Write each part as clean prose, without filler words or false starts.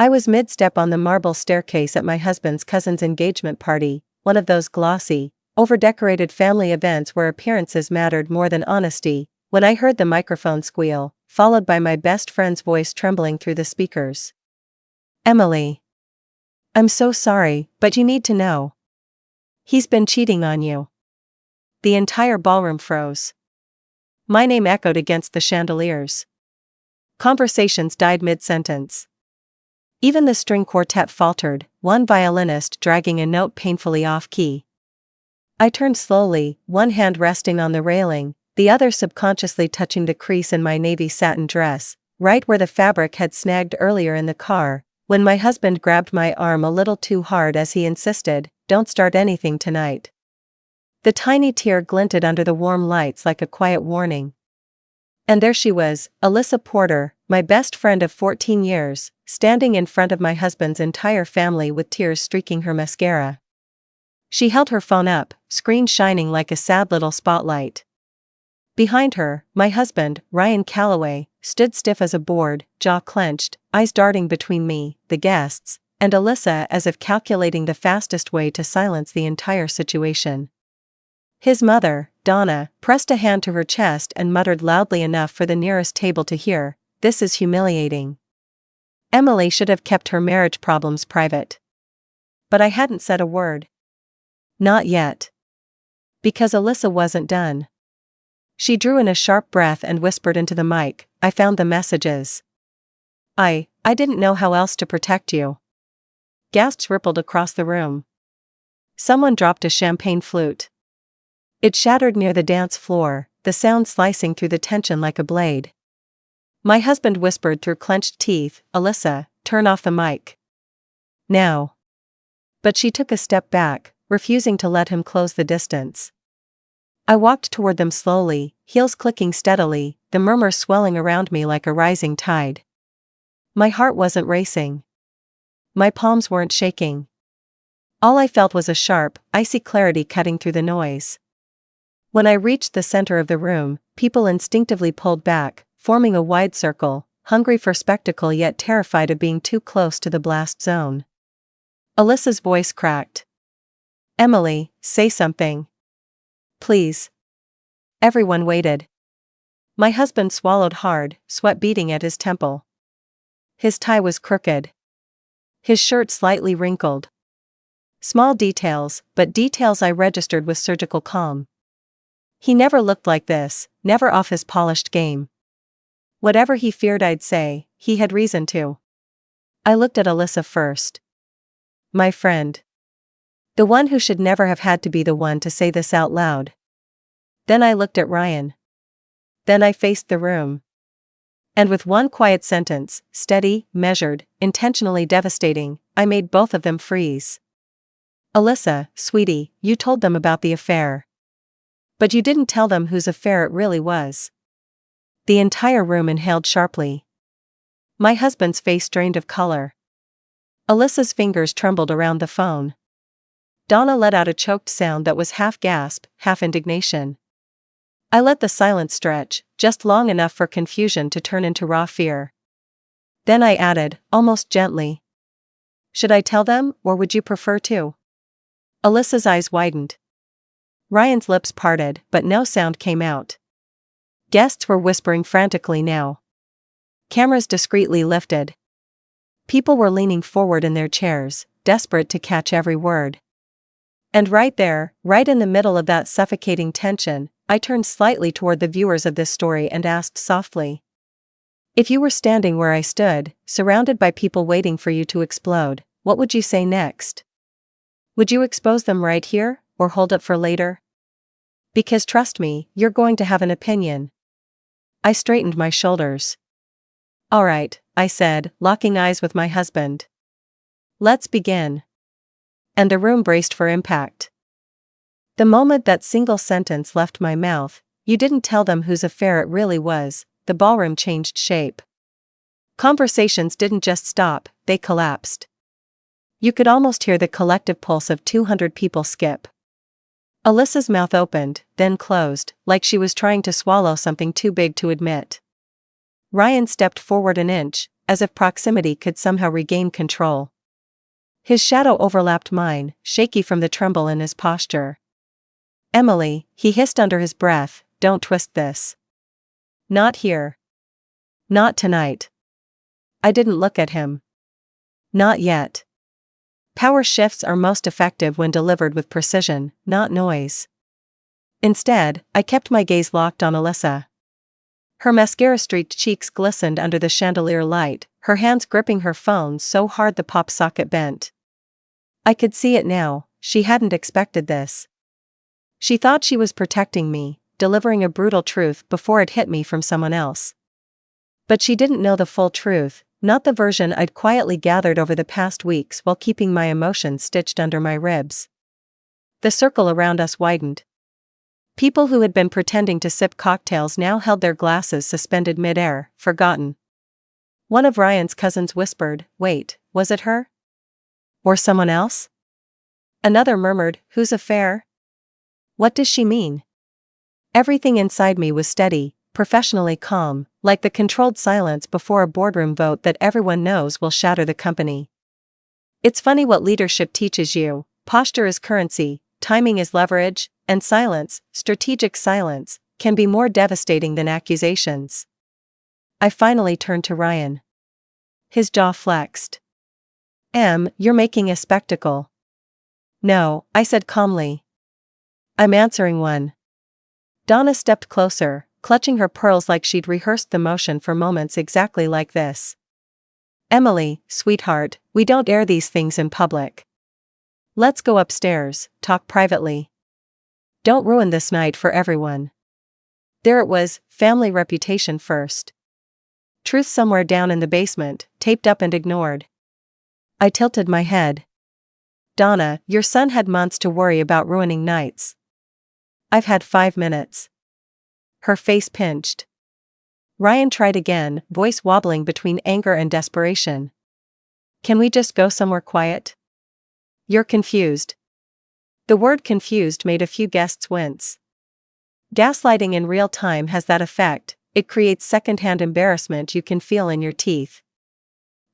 I was mid-step on the marble staircase at my husband's cousin's engagement party, one of those glossy, over-decorated family events where appearances mattered more than honesty, when I heard the microphone squeal, followed by my best friend's voice trembling through the speakers. "Emily. I'm so sorry, but you need to know. He's been cheating on you." The entire ballroom froze. My name echoed against the chandeliers. Conversations died mid-sentence. Even the string quartet faltered, one violinist dragging a note painfully off-key. I turned slowly, one hand resting on the railing, the other subconsciously touching the crease in my navy satin dress, right where the fabric had snagged earlier in the car, when my husband grabbed my arm a little too hard as he insisted, "Don't start anything tonight." The tiny tear glinted under the warm lights like a quiet warning. And there she was, Alyssa Porter, my best friend of 14 years, standing in front of my husband's entire family with tears streaking her mascara. She held her phone up, screen shining like a sad little spotlight. Behind her, my husband, Ryan Calloway, stood stiff as a board, jaw clenched, eyes darting between me, the guests, and Alyssa as if calculating the fastest way to silence the entire situation. His mother, Donna, pressed a hand to her chest and muttered loudly enough for the nearest table to hear, "This is humiliating." Emily should have kept her marriage problems private. But I hadn't said a word. Not yet. Because Alyssa wasn't done. She drew in a sharp breath and whispered into the mic, "I found the messages. I didn't know how else to protect you." Gasps rippled across the room. Someone dropped a champagne flute. It shattered near the dance floor, the sound slicing through the tension like a blade. My husband whispered through clenched teeth, "Alyssa, turn off the mic. Now." But she took a step back, refusing to let him close the distance. I walked toward them slowly, heels clicking steadily, the murmur swelling around me like a rising tide. My heart wasn't racing. My palms weren't shaking. All I felt was a sharp, icy clarity cutting through the noise. When I reached the center of the room, people instinctively pulled back, forming a wide circle, hungry for spectacle yet terrified of being too close to the blast zone. Alyssa's voice cracked. "Emily, say something. Please." Everyone waited. My husband swallowed hard, sweat beading at his temple. His tie was crooked. His shirt slightly wrinkled. Small details, but details I registered with surgical calm. He never looked like this, never off his polished game. Whatever he feared I'd say, he had reason to. I looked at Alyssa first. My friend. The one who should never have had to be the one to say this out loud. Then I looked at Ryan. Then I faced the room. And with one quiet sentence, steady, measured, intentionally devastating, I made both of them freeze. "Alyssa, sweetie, you told them about the affair. But you didn't tell them whose affair it really was." The entire room inhaled sharply. My husband's face drained of color. Alyssa's fingers trembled around the phone. Donna let out a choked sound that was half gasp, half indignation. I let the silence stretch, just long enough for confusion to turn into raw fear. Then I added, almost gently, "Should I tell them, or would you prefer to?" Alyssa's eyes widened. Ryan's lips parted, but no sound came out. Guests were whispering frantically now. Cameras discreetly lifted. People were leaning forward in their chairs, desperate to catch every word. And right there, right in the middle of that suffocating tension, I turned slightly toward the viewers of this story and asked softly, "If you were standing where I stood, surrounded by people waiting for you to explode, what would you say next? Would you expose them right here, or hold it for later? Because trust me, you're going to have an opinion." I straightened my shoulders. "All right," I said, locking eyes with my husband. "Let's begin." And the room braced for impact. The moment that single sentence left my mouth, "You didn't tell them whose affair it really was," the ballroom changed shape. Conversations didn't just stop, they collapsed. You could almost hear the collective pulse of 200 people skip. Alyssa's mouth opened, then closed, like she was trying to swallow something too big to admit. Ryan stepped forward an inch, as if proximity could somehow regain control. His shadow overlapped mine, shaky from the tremble in his posture. "Emily," he hissed under his breath, "don't twist this. Not here. Not tonight." I didn't look at him. "Not yet." Power shifts are most effective when delivered with precision, not noise. Instead, I kept my gaze locked on Alyssa. Her mascara-streaked cheeks glistened under the chandelier light, her hands gripping her phone so hard the pop socket bent. I could see it now, she hadn't expected this. She thought she was protecting me, delivering a brutal truth before it hit me from someone else. But she didn't know the full truth, not the version I'd quietly gathered over the past weeks while keeping my emotions stitched under my ribs. The circle around us widened. People who had been pretending to sip cocktails now held their glasses suspended mid-air, forgotten. One of Ryan's cousins whispered, "Wait, was it her? Or someone else?" Another murmured, "Whose affair? What does she mean?" Everything inside me was steady, professionally calm, like the controlled silence before a boardroom vote that everyone knows will shatter the company. It's funny what leadership teaches you: posture is currency, timing is leverage, and silence, strategic silence, can be more devastating than accusations. I finally turned to Ryan. His jaw flexed. You're making a spectacle." "No," I said calmly. "I'm answering one." Donna stepped closer, clutching her pearls like she'd rehearsed the motion for moments exactly like this. "Emily, sweetheart, we don't air these things in public. Let's go upstairs, talk privately. Don't ruin this night for everyone." There it was, family reputation first. Truth somewhere down in the basement, taped up and ignored. I tilted my head. "Donna, your son had months to worry about ruining nights. I've had 5 minutes." Her face pinched. Ryan tried again, voice wobbling between anger and desperation. "Can we just go somewhere quiet? You're confused." The word confused made a few guests wince. Gaslighting in real time has that effect, it creates secondhand embarrassment you can feel in your teeth.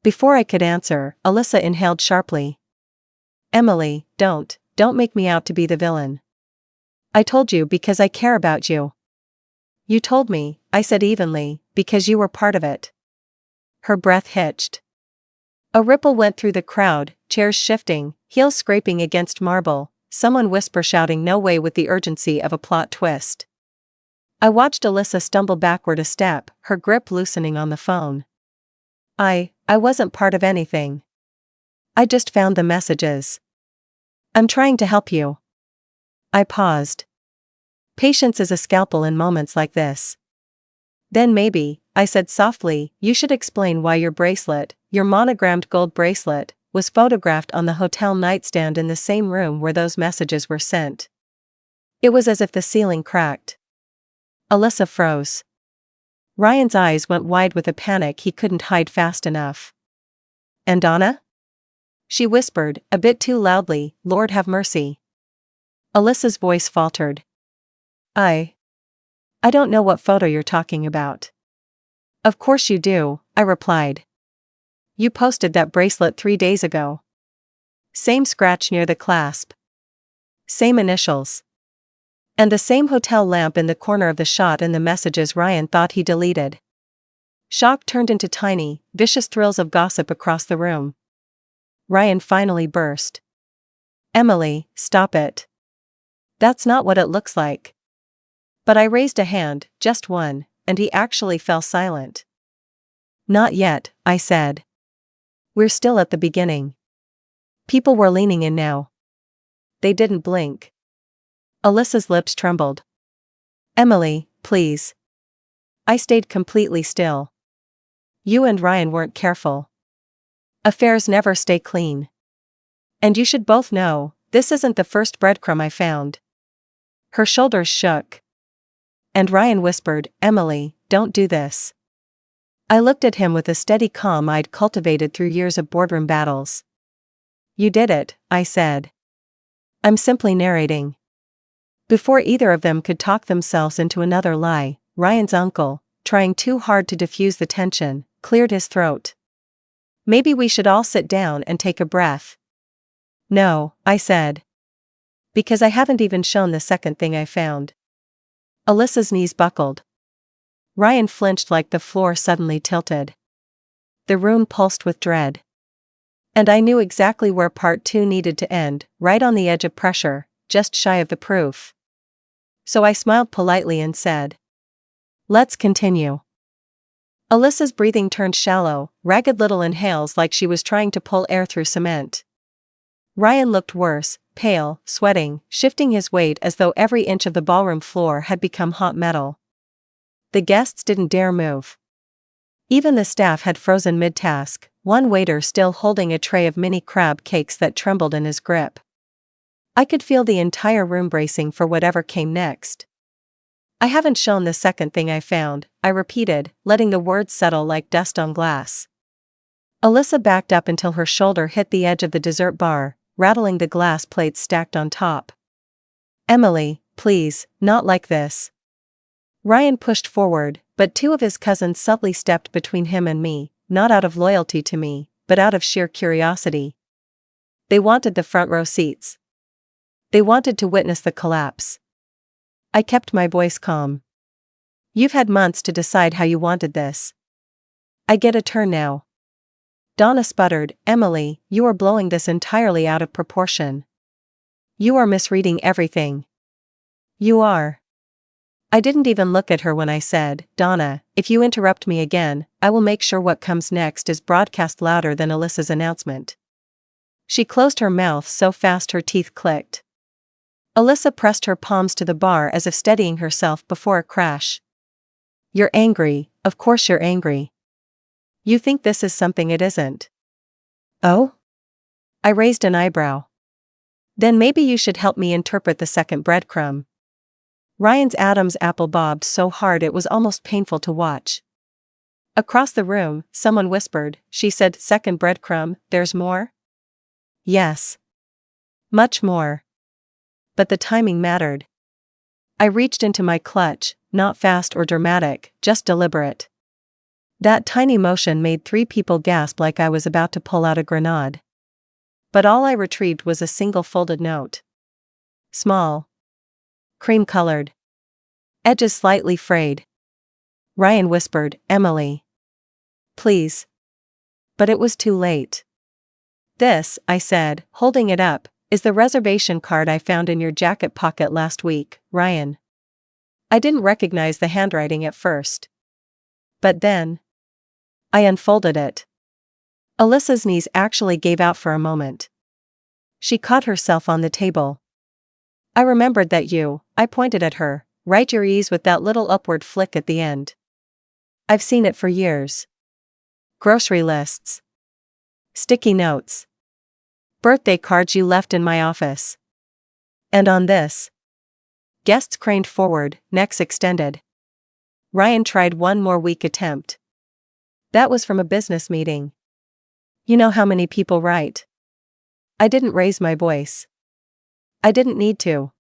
Before I could answer, Alyssa inhaled sharply. "Emily, don't make me out to be the villain. I told you because I care about you." "You told me," I said evenly, "because you were part of it." Her breath hitched. A ripple went through the crowd, chairs shifting, heels scraping against marble, someone whisper shouting "no way" with the urgency of a plot twist. I watched Alyssa stumble backward a step, her grip loosening on the phone. I wasn't part of anything. I just found the messages. I'm trying to help you." I paused. Patience is a scalpel in moments like this. "Then maybe," I said softly, "you should explain why your bracelet, your monogrammed gold bracelet, was photographed on the hotel nightstand in the same room where those messages were sent." It was as if the ceiling cracked. Alyssa froze. Ryan's eyes went wide with a panic he couldn't hide fast enough. "And Donna?" she whispered, a bit too loudly, "Lord have mercy." Alyssa's voice faltered. I don't know what photo you're talking about." "Of course you do," I replied. "You posted that bracelet 3 days ago. Same scratch near the clasp. Same initials. And the same hotel lamp in the corner of the shot in the messages Ryan thought he deleted." Shock turned into tiny, vicious thrills of gossip across the room. Ryan finally burst. "Emily, stop it. That's not what it looks like." But I raised a hand, just one, and he actually fell silent. "Not yet," I said. "We're still at the beginning." People were leaning in now. They didn't blink. Alyssa's lips trembled. "Emily, please." I stayed completely still. "You and Ryan weren't careful. Affairs never stay clean. And you should both know, this isn't the first breadcrumb I found." Her shoulders shook. And Ryan whispered, "Emily, don't do this." I looked at him with a steady calm I'd cultivated through years of boardroom battles. "You did it," I said. "I'm simply narrating." Before either of them could talk themselves into another lie, Ryan's uncle, trying too hard to diffuse the tension, cleared his throat. Maybe we should all sit down and take a breath. No, I said. Because I haven't even shown the second thing I found. Alyssa's knees buckled. Ryan flinched like the floor suddenly tilted. The room pulsed with dread. And I knew exactly where part 2 needed to end, right on the edge of pressure, just shy of the proof. So I smiled politely and said, "Let's continue." Alyssa's breathing turned shallow, ragged little inhales like she was trying to pull air through cement. Ryan looked worse, pale, sweating, shifting his weight as though every inch of the ballroom floor had become hot metal. The guests didn't dare move. Even the staff had frozen mid-task, one waiter still holding a tray of mini crab cakes that trembled in his grip. I could feel the entire room bracing for whatever came next. "I haven't shown the second thing I found," I repeated, letting the words settle like dust on glass. Alyssa backed up until her shoulder hit the edge of the dessert bar, rattling the glass plates stacked on top. "Emily, please, not like this." Ryan pushed forward, but two of his cousins subtly stepped between him and me, not out of loyalty to me, but out of sheer curiosity. They wanted the front row seats. They wanted to witness the collapse. I kept my voice calm. "You've had months to decide how you wanted this. I get a turn now." Donna sputtered, "Emily, you are blowing this entirely out of proportion. You are misreading everything. You are." I didn't even look at her when I said, "Donna, if you interrupt me again, I will make sure what comes next is broadcast louder than Alyssa's announcement." She closed her mouth so fast her teeth clicked. Alyssa pressed her palms to the bar as if steadying herself before a crash. "You're angry, of course you're angry. You think this is something it isn't." "Oh?" I raised an eyebrow. "Then maybe you should help me interpret the second breadcrumb." Ryan's Adam's apple bobbed so hard it was almost painful to watch. Across the room, someone whispered, "She said, second breadcrumb, there's more?" Yes. Much more. But the timing mattered. I reached into my clutch, not fast or dramatic, just deliberate. That tiny motion made 3 people gasp like I was about to pull out a grenade. But all I retrieved was a single folded note. Small. Cream-colored. Edges slightly frayed. Ryan whispered, "Emily. Please." But it was too late. "This," I said, holding it up, "is the reservation card I found in your jacket pocket last week, Ryan." I didn't recognize the handwriting at first. But then I unfolded it. Alyssa's knees actually gave out for a moment. She caught herself on the table. "I remembered that I pointed at her, "write your E's with that little upward flick at the end. I've seen it for years. Grocery lists. Sticky notes. Birthday cards you left in my office. And on this." Guests craned forward, necks extended. Ryan tried one more weak attempt. "That was from a business meeting. You know how many people write." I didn't raise my voice. I didn't need to.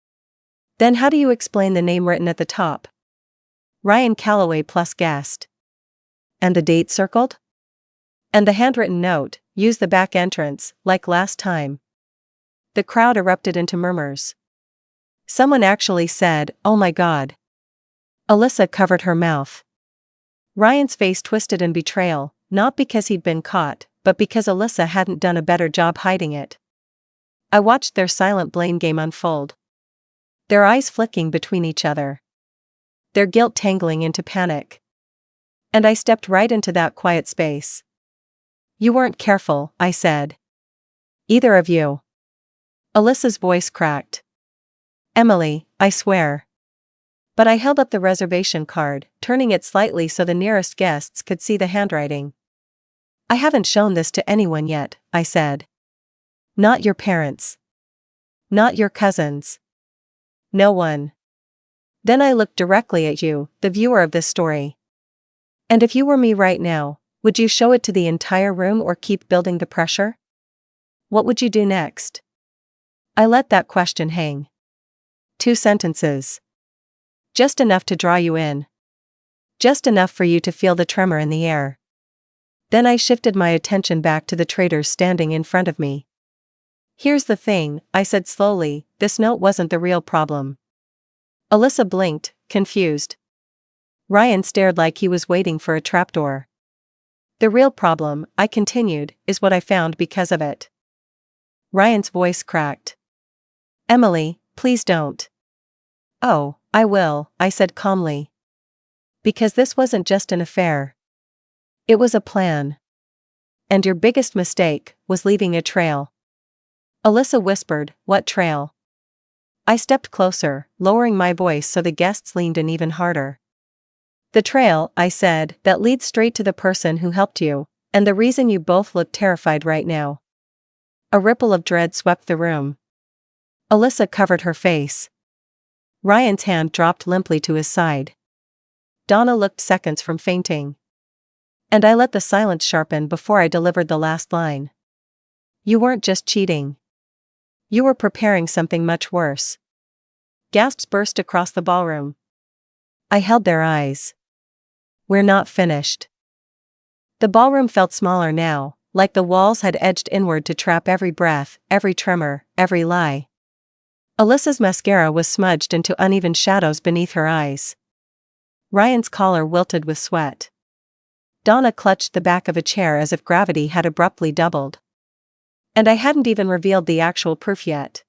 "Then how do you explain the name written at the top?" Ryan Calloway plus gasped. "And the date circled?" "And the handwritten note, use the back entrance, like last time." The crowd erupted into murmurs. Someone actually said, "Oh my God." Alyssa covered her mouth. Ryan's face twisted in betrayal, not because he'd been caught, but because Alyssa hadn't done a better job hiding it. I watched their silent blame game unfold. Their eyes flicking between each other. Their guilt tangling into panic. And I stepped right into that quiet space. "You weren't careful," I said. "Either of you." Alyssa's voice cracked. "Emily, I swear." But I held up the reservation card, turning it slightly so the nearest guests could see the handwriting. "I haven't shown this to anyone yet," I said. "Not your parents. Not your cousins. No one." Then I looked directly at you, the viewer of this story. "And if you were me right now, would you show it to the entire room or keep building the pressure? What would you do next?" I let that question hang. 2 sentences. Just enough to draw you in. Just enough for you to feel the tremor in the air. Then I shifted my attention back to the traders standing in front of me. Here's the thing, I said slowly, this note wasn't the real problem. Alyssa blinked, confused. Ryan stared like he was waiting for a trapdoor. The real problem, I continued, is what I found because of it. Ryan's voice cracked. Emily, please don't. Oh, I will, I said calmly. Because this wasn't just an affair. It was a plan. And your biggest mistake was leaving a trail. Alyssa whispered, what trail? I stepped closer, lowering my voice so the guests leaned in even harder. The trail, I said, that leads straight to the person who helped you, and the reason you both look terrified right now. A ripple of dread swept the room. Alyssa covered her face. Ryan's hand dropped limply to his side. Donna looked seconds from fainting. And I let the silence sharpen before I delivered the last line. You weren't just cheating. You were preparing something much worse. Gasps burst across the ballroom. I held their eyes. We're not finished. The ballroom felt smaller now, like the walls had edged inward to trap every breath, every tremor, every lie. Alyssa's mascara was smudged into uneven shadows beneath her eyes. Ryan's collar wilted with sweat. Donna clutched the back of a chair as if gravity had abruptly doubled. And I hadn't even revealed the actual proof yet.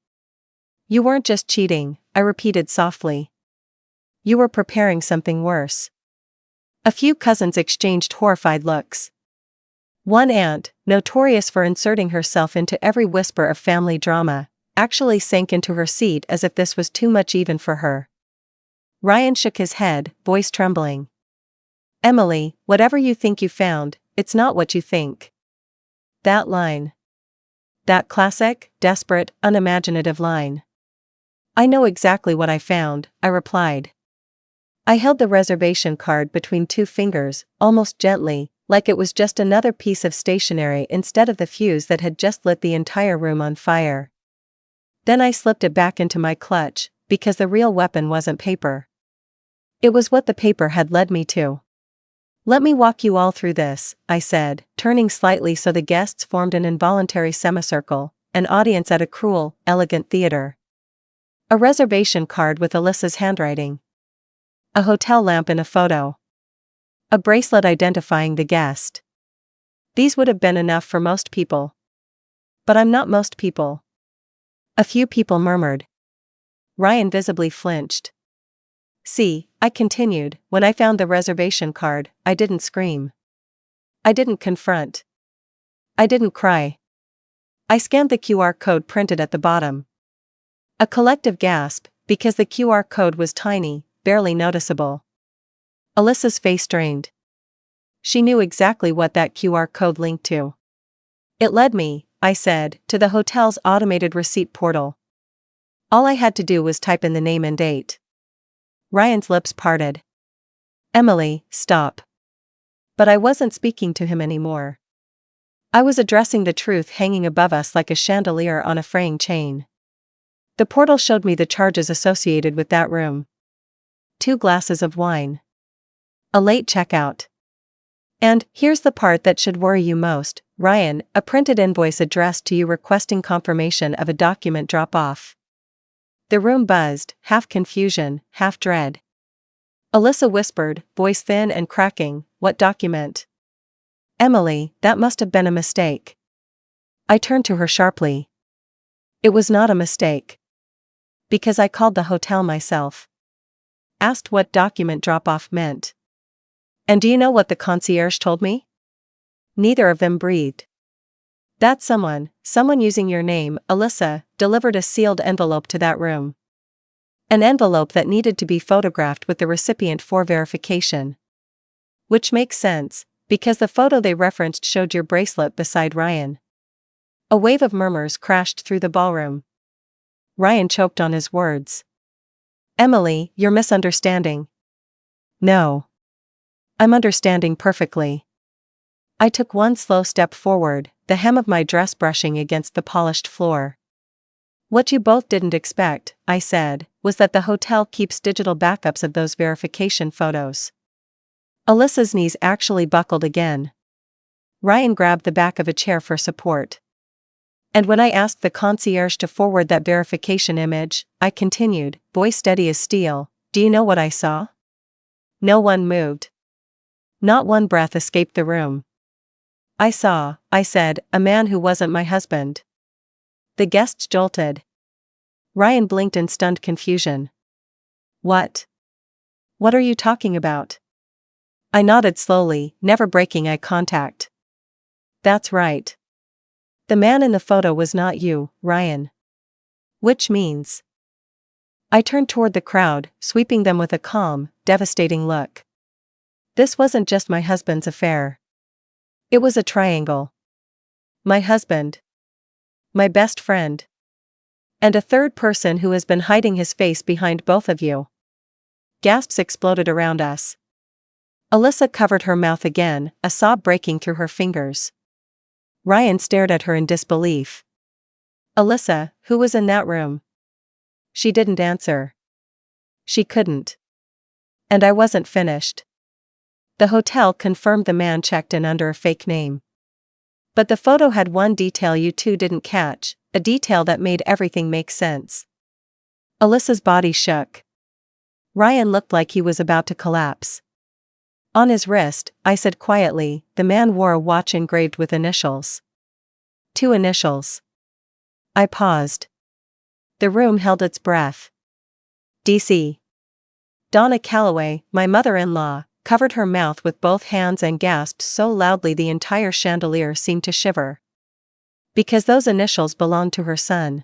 You weren't just cheating, I repeated softly. You were preparing something worse. A few cousins exchanged horrified looks. One aunt, notorious for inserting herself into every whisper of family drama, actually sank into her seat as if this was too much even for her. Ryan shook his head, voice trembling. Emily, whatever you think you found, it's not what you think. That line. That classic, desperate, unimaginative line. I know exactly what I found, I replied. I held the reservation card between two fingers, almost gently, like it was just another piece of stationery instead of the fuse that had just lit the entire room on fire. Then I slipped it back into my clutch, because the real weapon wasn't paper. It was what the paper had led me to. Let me walk you all through this, I said, turning slightly so the guests formed an involuntary semicircle, an audience at a cruel, elegant theater. A reservation card with Alyssa's handwriting. A hotel lamp in a photo. A bracelet identifying the guest. These would have been enough for most people. But I'm not most people. A few people murmured. Ryan visibly flinched. See, I continued, when I found the reservation card, I didn't scream. I didn't confront. I didn't cry. I scanned the QR code printed at the bottom. A collective gasp, because the QR code was tiny, barely noticeable. Alyssa's face drained. She knew exactly what that QR code linked to. It led me, I said, to the hotel's automated receipt portal. All I had to do was type in the name and date. Ryan's lips parted. Emily, stop. But I wasn't speaking to him anymore. I was addressing the truth hanging above us like a chandelier on a fraying chain. The portal showed me the charges associated with that room. 2 glasses of wine. A late checkout. And, here's the part that should worry you most, Ryan, a printed invoice addressed to you requesting confirmation of a document drop-off. The room buzzed, half confusion, half dread. Alyssa whispered, voice thin and cracking, what document? Emily, that must have been a mistake. I turned to her sharply. It was not a mistake. Because I called the hotel myself. Asked what document drop-off meant. And do you know what the concierge told me? Neither of them breathed. That someone using your name, Alyssa, delivered a sealed envelope to that room. An envelope that needed to be photographed with the recipient for verification. Which makes sense, because the photo they referenced showed your bracelet beside Ryan. A wave of murmurs crashed through the ballroom. Ryan choked on his words. Emily, you're misunderstanding. No. I'm understanding perfectly. I took one slow step forward, the hem of my dress brushing against the polished floor. What you both didn't expect, I said, was that the hotel keeps digital backups of those verification photos. Alyssa's knees actually buckled again. Ryan grabbed the back of a chair for support. And when I asked the concierge to forward that verification image, I continued, voice steady as steel, do you know what I saw? No one moved. Not one breath escaped the room. I said, a man who wasn't my husband. The guests jolted. Ryan blinked in stunned confusion. What? What are you talking about? I nodded slowly, never breaking eye contact. That's right. The man in the photo was not you, Ryan. Which means? I turned toward the crowd, sweeping them with a calm, devastating look. This wasn't just my husband's affair. It was a triangle. My husband. My best friend. And a third person who has been hiding his face behind both of you. Gasps exploded around us. Alyssa covered her mouth again, a sob breaking through her fingers. Ryan stared at her in disbelief. Alyssa, who was in that room? She didn't answer. She couldn't. And I wasn't finished. The hotel confirmed the man checked in under a fake name. But the photo had one detail you two didn't catch, a detail that made everything make sense. Alyssa's body shook. Ryan looked like he was about to collapse. On his wrist, I said quietly, the man wore a watch engraved with initials. 2 initials. I paused. The room held its breath. DC. Donna Calloway, my mother-in-law, covered her mouth with both hands and gasped so loudly the entire chandelier seemed to shiver. Because those initials belonged to her son.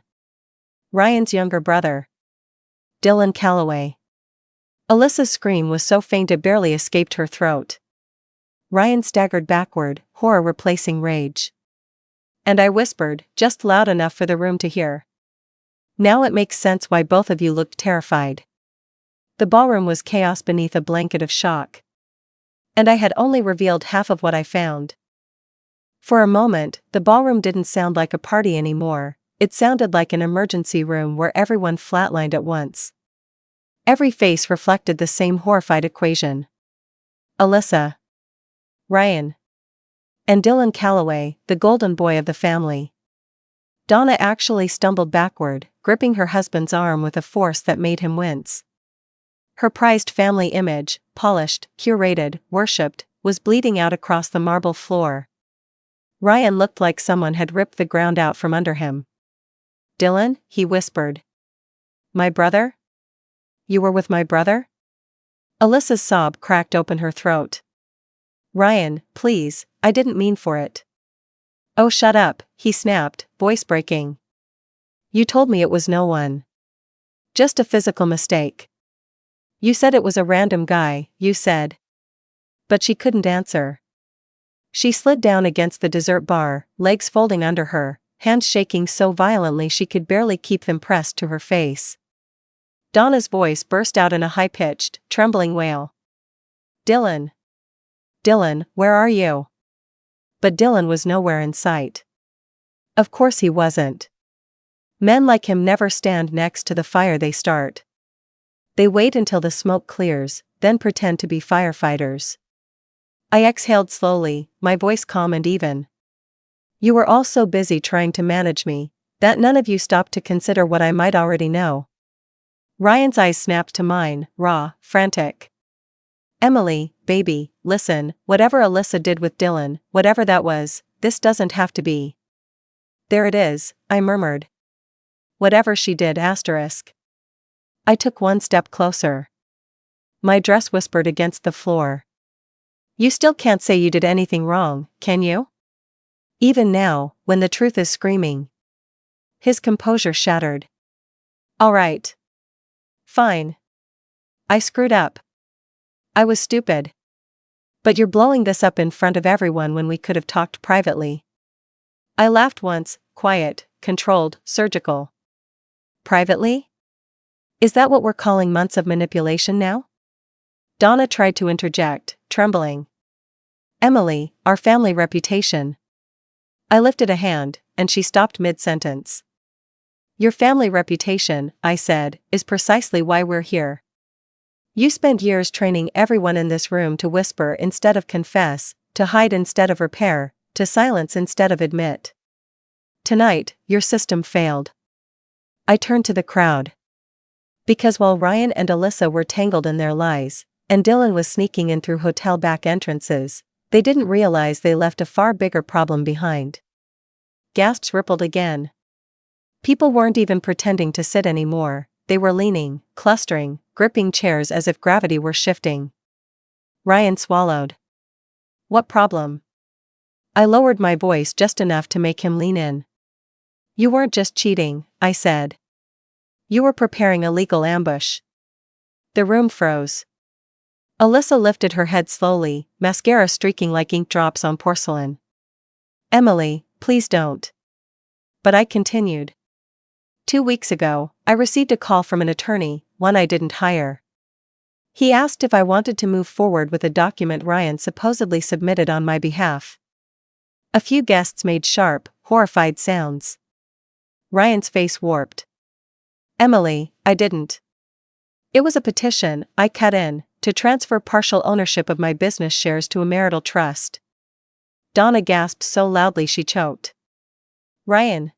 Ryan's younger brother. Dylan Calloway. Alyssa's scream was so faint it barely escaped her throat. Ryan staggered backward, horror replacing rage. And I whispered, just loud enough for the room to hear. Now it makes sense why both of you looked terrified. The ballroom was chaos beneath a blanket of shock. And I had only revealed half of what I found. For a moment, the ballroom didn't sound like a party anymore, it sounded like an emergency room where everyone flatlined at once. Every face reflected the same horrified equation. Alyssa. Ryan. And Dylan Calloway, the golden boy of the family. Donna actually stumbled backward, gripping her husband's arm with a force that made him wince. Her prized family image, polished, curated, worshipped, was bleeding out across the marble floor. Ryan looked like someone had ripped the ground out from under him. Dylan, he whispered. My brother? You were with my brother? Alyssa's sob cracked open her throat. Ryan, please, I didn't mean for it. Oh, shut up, he snapped, voice breaking. You told me it was no one. Just a physical mistake. You said it was a random guy, you said. But she couldn't answer. She slid down against the dessert bar, legs folding under her, hands shaking so violently she could barely keep them pressed to her face. Donna's voice burst out in a high-pitched, trembling wail. Dylan. Dylan, where are you? But Dylan was nowhere in sight. Of course he wasn't. Men like him never stand next to the fire they start. They wait until the smoke clears, then pretend to be firefighters. I exhaled slowly, my voice calm and even. You were all so busy trying to manage me, that none of you stopped to consider what I might already know. Ryan's eyes snapped to mine, raw, frantic. Emily, baby, listen, whatever Alyssa did with Dylan, whatever that was, this doesn't have to be. There it is, I murmured. Whatever she did, asterisk. I took one step closer. My dress whispered against the floor. You still can't say you did anything wrong, can you? Even now, when the truth is screaming. His composure shattered. All right. Fine. I screwed up. I was stupid. But you're blowing this up in front of everyone when we could have talked privately. I laughed once, quiet, controlled, surgical. Privately? Is that what we're calling months of manipulation now? Donna tried to interject, trembling. Emily, our family reputation. I lifted a hand, and she stopped mid-sentence. Your family reputation, I said, is precisely why we're here. You spent years training everyone in this room to whisper instead of confess, to hide instead of repair, to silence instead of admit. Tonight, your system failed. I turned to the crowd. Because while Ryan and Alyssa were tangled in their lies, and Dylan was sneaking in through hotel back entrances, they didn't realize they left a far bigger problem behind. Gasps rippled again. People weren't even pretending to sit anymore, they were leaning, clustering, gripping chairs as if gravity were shifting. Ryan swallowed. What problem? I lowered my voice just enough to make him lean in. You weren't just cheating, I said. You were preparing a legal ambush. The room froze. Alyssa lifted her head slowly, mascara streaking like ink drops on porcelain. Emily, please don't. But I continued. 2 weeks ago, I received a call from an attorney, one I didn't hire. He asked if I wanted to move forward with a document Ryan supposedly submitted on my behalf. A few guests made sharp, horrified sounds. Ryan's face warped. Emily, I didn't. It was a petition, I cut in, to transfer partial ownership of my business shares to a marital trust. Donna gasped so loudly she choked. Ryan.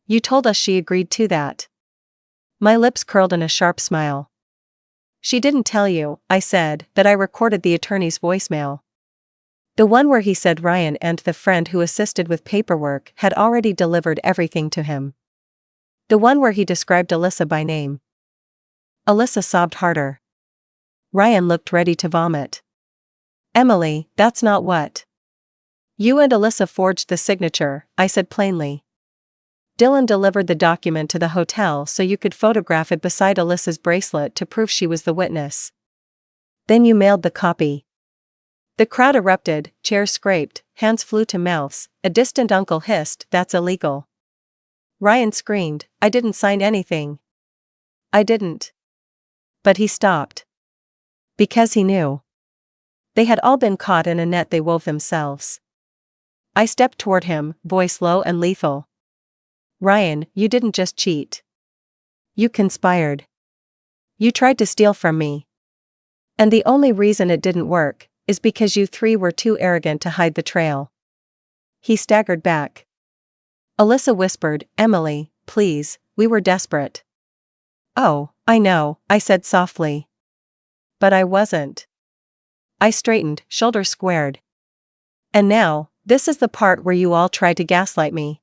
You told us she agreed to that. My lips curled in a sharp smile. She didn't tell you, I said, that I recorded the attorney's voicemail. The one where he said Ryan and the friend who assisted with paperwork had already delivered everything to him. The one where he described Alyssa by name. Alyssa sobbed harder. Ryan looked ready to vomit. Emily, that's not what. You and Alyssa forged the signature, I said plainly. Dylan delivered the document to the hotel so you could photograph it beside Alyssa's bracelet to prove she was the witness. Then you mailed the copy. The crowd erupted, chairs scraped, hands flew to mouths, a distant uncle hissed, that's illegal. Ryan screamed, I didn't sign anything. I didn't. But he stopped. Because he knew. They had all been caught in a net they wove themselves. I stepped toward him, voice low and lethal. Ryan, you didn't just cheat. You conspired. You tried to steal from me. And the only reason it didn't work is because you three were too arrogant to hide the trail. He staggered back. Alyssa whispered, Emily, please, we were desperate. Oh, I know, I said softly. But I wasn't. I straightened, shoulders squared. And now, this is the part where you all try to gaslight me.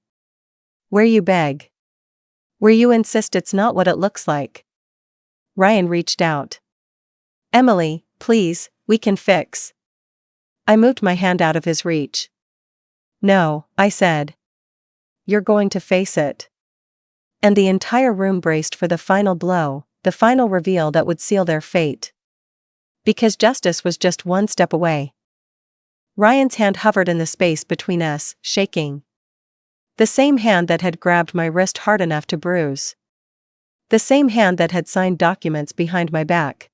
Where you beg. Where you insist it's not what it looks like. Ryan reached out. Emily, please, we can fix. I moved my hand out of his reach. No, I said. You're going to face it. And the entire room braced for the final blow, the final reveal that would seal their fate. Because justice was just one step away. Ryan's hand hovered in the space between us, shaking. The same hand that had grabbed my wrist hard enough to bruise. The same hand that had signed documents behind my back.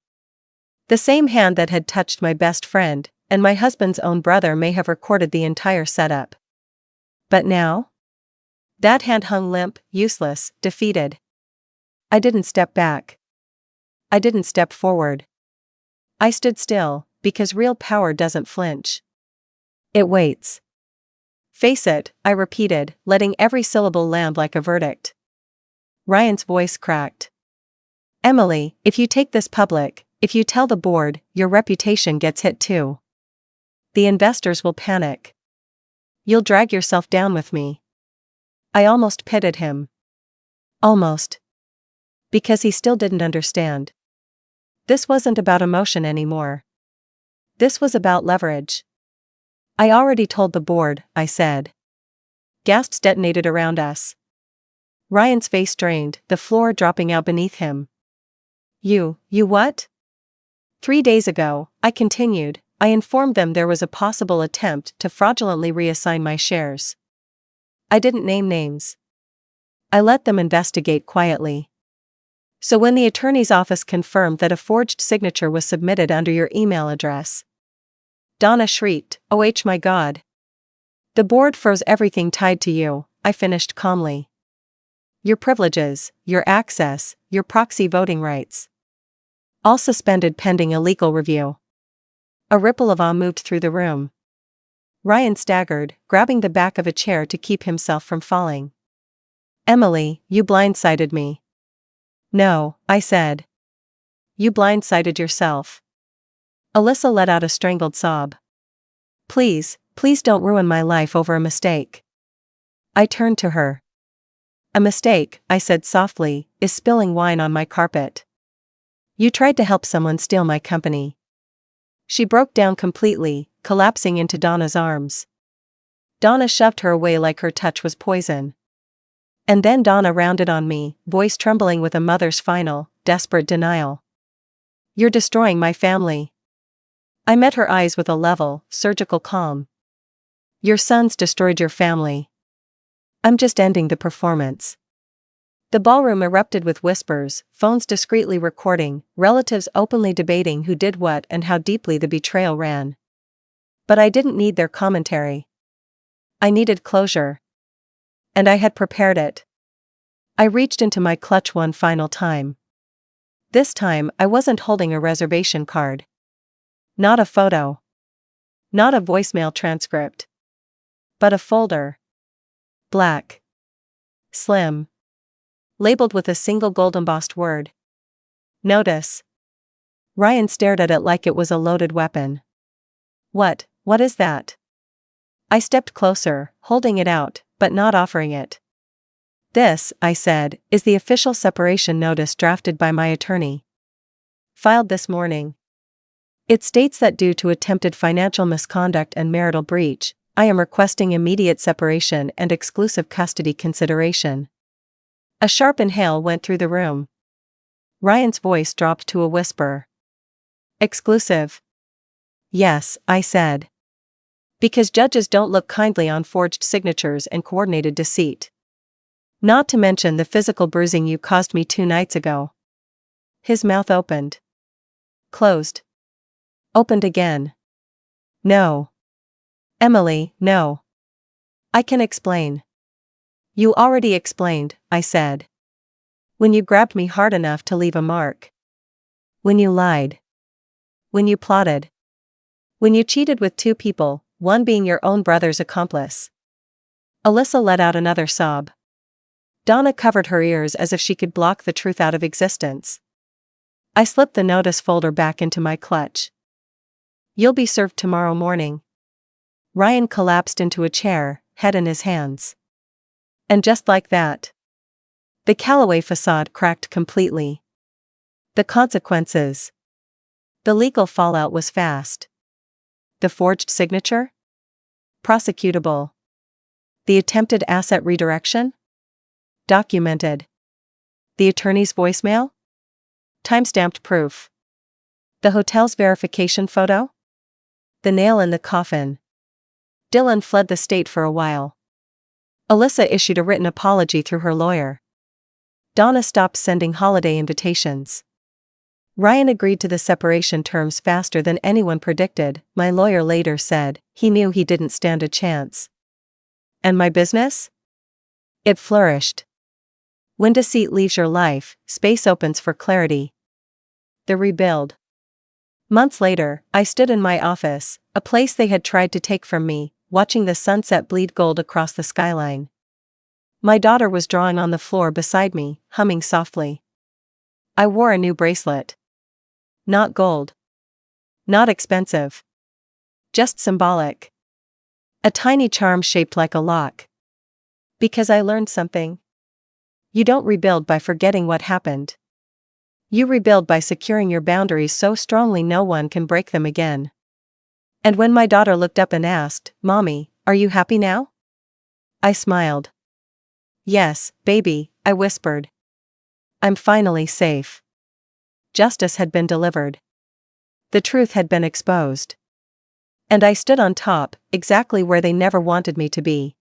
The same hand that had touched my best friend, and my husband's own brother may have recorded the entire setup. But now? That hand hung limp, useless, defeated. I didn't step back. I didn't step forward. I stood still, because real power doesn't flinch. It waits. Face it, I repeated, letting every syllable land like a verdict. Ryan's voice cracked. Emily, if you take this public, if you tell the board, your reputation gets hit too. The investors will panic. You'll drag yourself down with me. I almost pitied him. Almost. Because he still didn't understand. This wasn't about emotion anymore. This was about leverage. I already told the board, I said. Gasps detonated around us. Ryan's face strained, the floor dropping out beneath him. You what? 3 days ago, I continued, I informed them there was a possible attempt to fraudulently reassign my shares. I didn't name names. I let them investigate quietly. So when the attorney's office confirmed that a forged signature was submitted under your email address, Donna shrieked, "Oh my God." The board froze everything tied to you, I finished calmly. Your privileges, your access, your proxy voting rights. All suspended pending a legal review. A ripple of awe moved through the room. Ryan staggered, grabbing the back of a chair to keep himself from falling. Emily, you blindsided me. No, I said. You blindsided yourself. Alyssa let out a strangled sob. Please, please don't ruin my life over a mistake. I turned to her. A mistake, I said softly, is spilling wine on my carpet. You tried to help someone steal my company. She broke down completely, collapsing into Donna's arms. Donna shoved her away like her touch was poison. And then Donna rounded on me, voice trembling with a mother's final, desperate denial. You're destroying my family. I met her eyes with a level, surgical calm. Your sons destroyed your family. I'm just ending the performance. The ballroom erupted with whispers, phones discreetly recording, relatives openly debating who did what and how deeply the betrayal ran. But I didn't need their commentary. I needed closure. And I had prepared it. I reached into my clutch one final time. This time I wasn't holding a reservation card. Not a photo. Not a voicemail transcript. But a folder. Black. Slim. Labeled with a single gold-embossed word. Notice. Ryan stared at it like it was a loaded weapon. What is that? I stepped closer, holding it out, but not offering it. This, I said, is the official separation notice drafted by my attorney. Filed this morning. It states that due to attempted financial misconduct and marital breach, I am requesting immediate separation and exclusive custody consideration. A sharp inhale went through the room. Ryan's voice dropped to a whisper. Exclusive? Yes, I said. Because judges don't look kindly on forged signatures and coordinated deceit. Not to mention the physical bruising you caused me 2 nights ago. His mouth opened. Closed. Opened again. No. Emily, no. I can explain. You already explained, I said. When you grabbed me hard enough to leave a mark. When you lied. When you plotted. When you cheated with 2 people, one being your own brother's accomplice. Alyssa let out another sob. Donna covered her ears as if she could block the truth out of existence. I slipped the notice folder back into my clutch. You'll be served tomorrow morning. Ryan collapsed into a chair, head in his hands. And just like that, the Callaway facade cracked completely. The consequences. The legal fallout was fast. The forged signature? Prosecutable. The attempted asset redirection? Documented. The attorney's voicemail? Timestamped proof. The hotel's verification photo? The nail in the coffin. Dylan fled the state for a while. Alyssa issued a written apology through her lawyer. Donna stopped sending holiday invitations. Ryan agreed to the separation terms faster than anyone predicted, my lawyer later said. He knew he didn't stand a chance. And my business? It flourished. When deceit leaves your life, space opens for clarity. The rebuild. Months later, I stood in my office, a place they had tried to take from me, watching the sunset bleed gold across the skyline. My daughter was drawing on the floor beside me, humming softly. I wore a new bracelet. Not gold. Not expensive. Just symbolic. A tiny charm shaped like a lock. Because I learned something. You don't rebuild by forgetting what happened. You rebuild by securing your boundaries so strongly no one can break them again. And when my daughter looked up and asked, "Mommy, are you happy now?" I smiled. "Yes, baby," I whispered. "I'm finally safe." Justice had been delivered. The truth had been exposed. And I stood on top, exactly where they never wanted me to be.